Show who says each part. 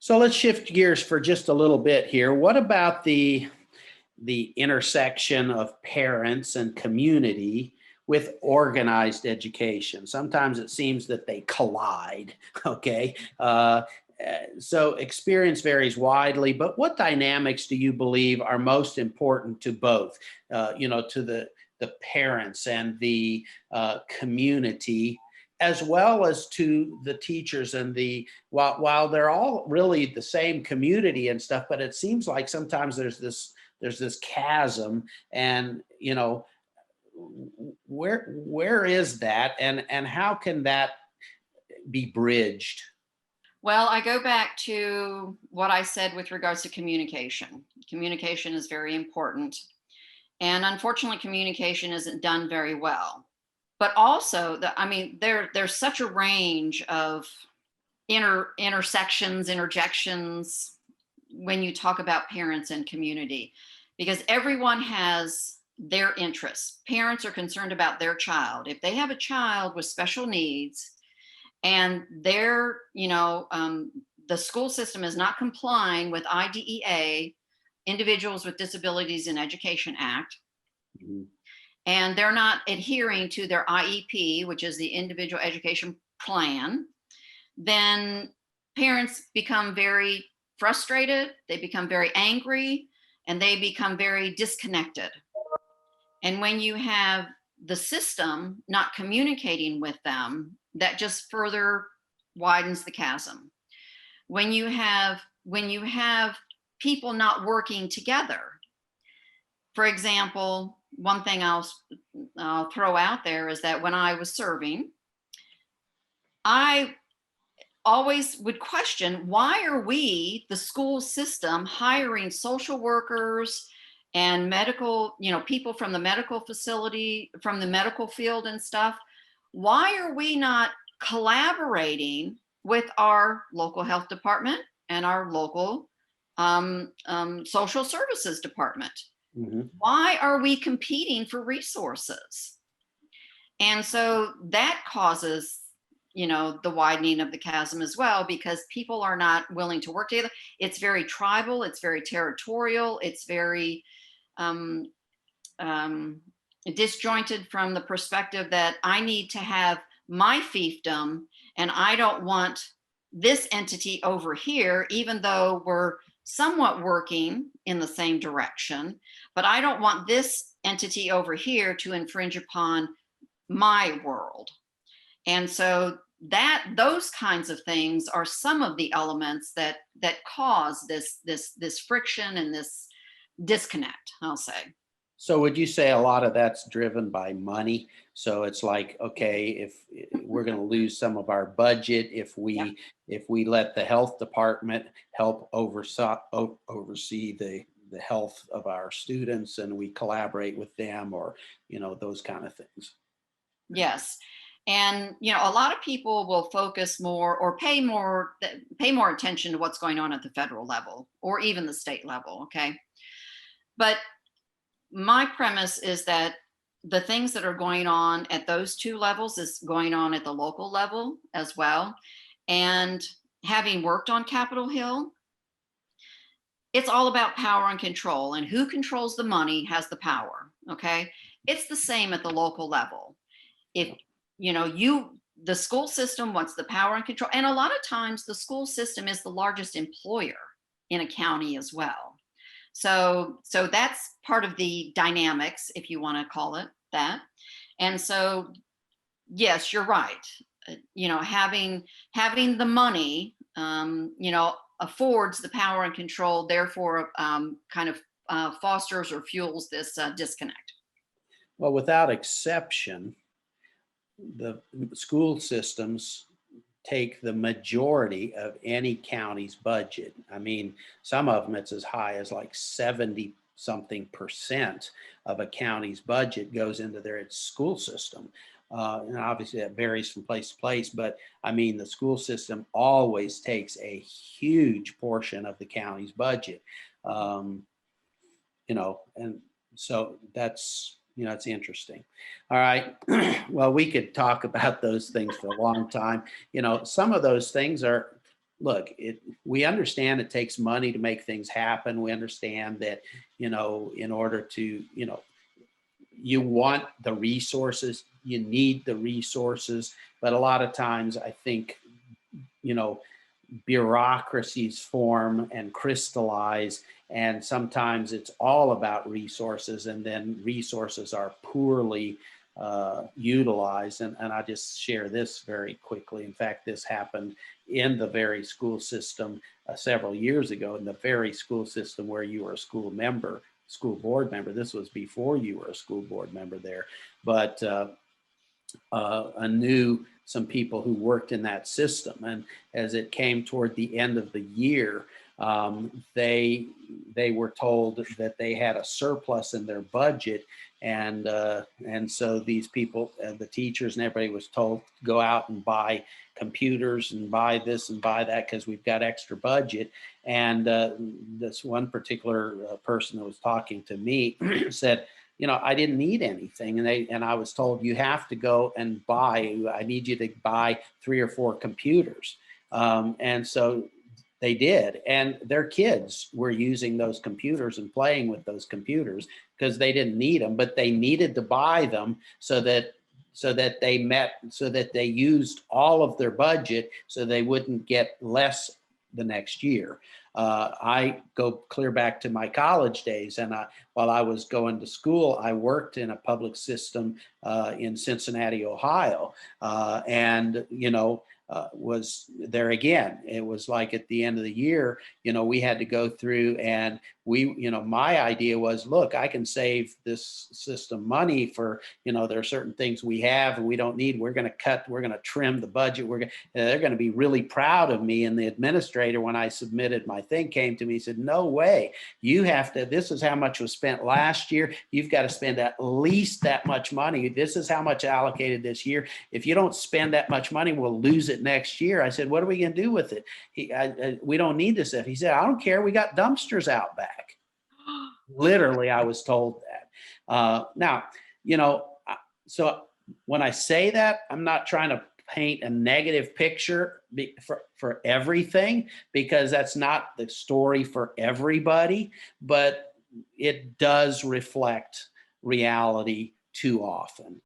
Speaker 1: So let's shift gears for just a little bit here. What about the intersection of parents and community with organized education? Sometimes it seems that they collide. Okay. So experience varies widely, but what dynamics do you believe are most important to both, to the parents and the community, as well as to the teachers and while they're all really the same community and stuff, but it seems like sometimes there's this chasm, and where is that, and how can that be bridged?
Speaker 2: Well, I go back to what I said with regards to communication. Communication is very important. And unfortunately, communication isn't done very well. But also, there's such a range of intersections, interjections when you talk about parents and community, because everyone has their interests. Parents are concerned about their child. If they have a child with special needs, and the school system is not complying with IDEA, Individuals with Disabilities in Education Act,
Speaker 1: Mm-hmm.
Speaker 2: and they're not adhering to their IEP, which is the Individual Education Plan, then parents become very frustrated, they become very angry, and they become very disconnected. And when you have the system not communicating with them, that just further widens the chasm. When you have people not working together, for example, one thing I'll throw out there is that when I was serving, I always would question, why are we, the school system, hiring social workers and medical, people from the medical facility, from the medical field and stuff? Why are we not collaborating with our local health department and our local social services department?
Speaker 1: Mm-hmm.
Speaker 2: Why are we competing for resources? And so that causes, the widening of the chasm as well, because people are not willing to work together. It's very tribal, it's very territorial, it's very disjointed from the perspective that I need to have my fiefdom, and I don't want this entity over here, even though we're somewhat working in the same direction, but I don't want this entity over here to infringe upon my world. And so those kinds of things are some of the elements that cause this friction and this disconnect, I'll say.
Speaker 1: So would you say a lot of that's driven by money? So it's like, okay, if we're going to lose some of our budget if we let the health department help oversee the health of our students, and we collaborate with them, or those kind of things.
Speaker 2: Yes. And a lot of people will focus more or pay more attention to what's going on at the federal level or even the state level. Okay. But my premise is that the things that are going on at those two levels is going on at the local level as well. And having worked on Capitol Hill, it's all about power and control, and who controls the money has the power. Okay. It's the same at the local level. If the school system wants the power and control, and a lot of times the school system is the largest employer in a county as well. So that's part of the dynamics, if you want to call it that. And so, yes, you're right. Having the money, affords the power and control, therefore kind of fosters or fuels this disconnect.
Speaker 1: Well, without exception, the school systems take the majority of any county's budget. I mean, some of them it's as high as like 70-something% of a county's budget goes into their school system. And obviously that varies from place to place, but I mean, the school system always takes a huge portion of the county's budget. And so that's, it's interesting. All right. Well, we could talk about those things for a long time. Some of those things are look, we understand it takes money to make things happen. We understand that, in order to, you want the resources, you need the resources, but a lot of times I think, you know, bureaucracies form and crystallize, and sometimes it's all about resources, and then resources are poorly utilized. And I just share this very quickly. In fact, this happened in the very school system several years ago, in the very school system where you were a school board member. This was before you were a school board member there, but I knew some people who worked in that system, and as it came toward the end of the year, they were told that they had a surplus in their budget, and so these people, the teachers and everybody, was told to go out and buy computers and buy this and buy that because we've got extra budget. And this one particular person that was talking to me said, I didn't need anything. And I was told, you have to go and I need you to buy 3 or 4 computers. And so they did. And their kids were using those computers and playing with those computers because they didn't need them, but they needed to buy them so that they used all of their budget so they wouldn't get less the next year. I go clear back to my college days, and while I was going to school, I worked in a public system in Cincinnati, Ohio, and was there again. It was like at the end of the year, we had to go through, and my idea was, look, I can save this system money for, there are certain things we have and we don't need. We're going to trim the budget. They're going to be really proud of me. And the administrator, when I submitted my thing, came to me and said, no way, this is how much was spent last year. You've got to spend at least that much money. This is how much allocated this year. If you don't spend that much money, we'll lose it next year. I said, what are we going to do with it? We don't need this stuff. He said, I don't care. We got dumpsters out back. Literally, I was told that. Now, so when I say that, I'm not trying to paint a negative picture for everything, because that's not the story for everybody, but it does reflect reality too often.